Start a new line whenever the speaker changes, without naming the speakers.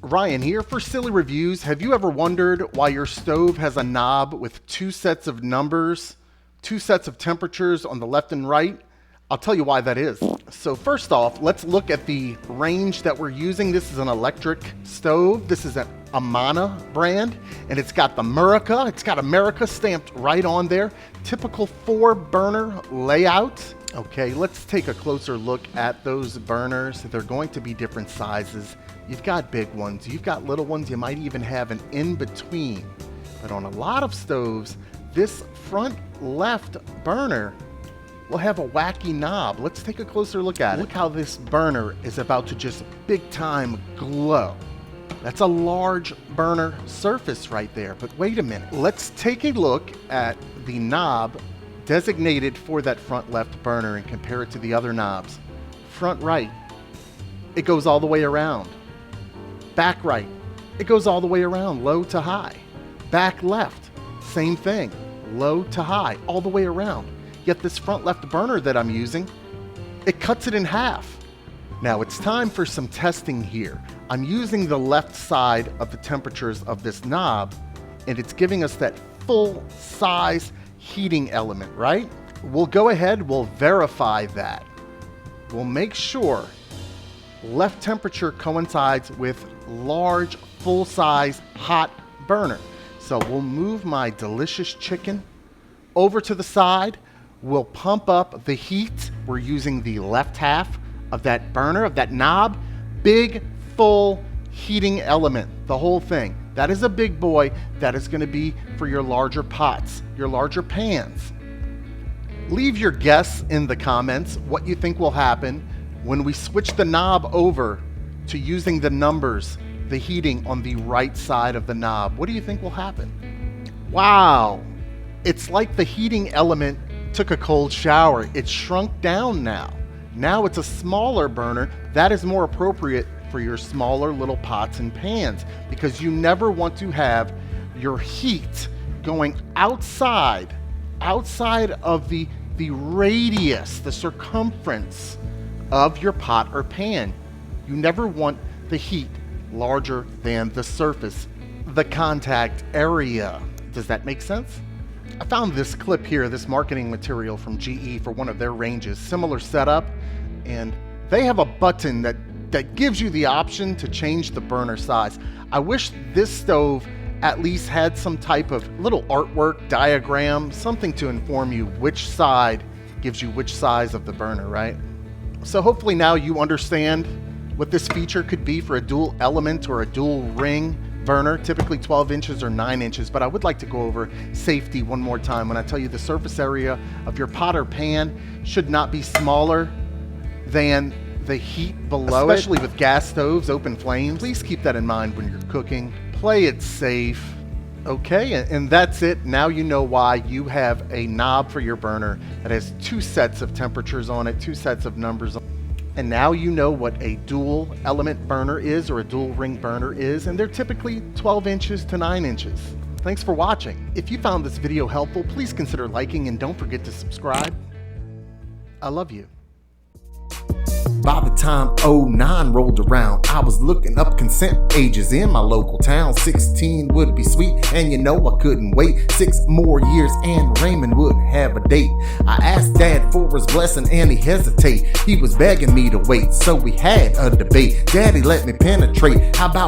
Ryan here for Silly Reviews. Have you ever wondered why your stove has a knob with two sets of numbers, two sets of temperatures on the left and right? I'll tell you why that is. So first off, let's look at the range that we're using. This is an electric stove. This is an Amana brand, and it's got the America. It's got America stamped right on there. Typical 4-burner layout. Okay, let's take a closer look at those burners. They're going to be different sizes. You've got big ones, you've got little ones, you might even have an in-between. But on a lot of stoves, this front left burner will have a wacky knob. Let's take a closer look at it. Look how this burner is about to just big time glow. That's a large burner surface right there. But wait a minute, let's take a look at the knob designated for that front left burner and compare it to the other knobs. Front right, it goes all the way around. Back right, it goes all the way around, low to high. Back left, same thing, low to high, all the way around. Yet this front left burner that I'm using, it cuts it in half. Now it's time for some testing here. I'm using the left side of the temperatures of this knob, and it's giving us that full size heating element, right? We'll go ahead, we'll verify that. We'll make sure left temperature coincides with large, full-size, hot burner. So we'll move my delicious chicken over to the side. We'll pump up the heat. We're using the left half of that burner, of that knob. Big, full heating element, the whole thing. That is a big boy. That is going to be for your larger pots, your larger pans. Leave your guess in the comments what you think will happen when we switch the knob over to using the numbers, the heating on the right side of the knob. What do you think will happen? Wow, it's like the heating element took a cold shower. It shrunk down now. Now it's a smaller burner. That is more appropriate for your smaller little pots and pans, because you never want to have your heat going outside of the radius, the circumference of your pot or pan. You never want the heat larger than the surface, the contact area. Does that make sense? I found this clip here, this marketing material from GE for one of their ranges, similar setup, and they have a button that gives you the option to change the burner size. I wish this stove at least had some type of little artwork, diagram, something to inform you which side gives you which size of the burner, right? So hopefully now you understand what this feature could be for a dual element or a dual ring burner, typically 12 inches or 9 inches, but I would like to go over safety one more time when I tell you the surface area of your pot or pan should not be smaller than the heat below, especially with gas stoves, open flames. Please keep that in mind when you're cooking. Play it safe. Okay, and that's it. Now you know why you have a knob for your burner that has two sets of temperatures on it, two sets of numbers on it. And now you know what a dual element burner is, or a dual ring burner is, and they're typically 12 inches to 9 inches. Thanks for watching. If you found this video helpful, please consider liking and don't forget to subscribe. I love you.
By the time '09 rolled around, I was looking up consent ages in my local town. 16 would be sweet, and you know I couldn't wait 6 more years and Raymond would have a date. I asked Dad for his blessing and he hesitated. He was begging me to wait, so we had a debate. Daddy let me penetrate. How about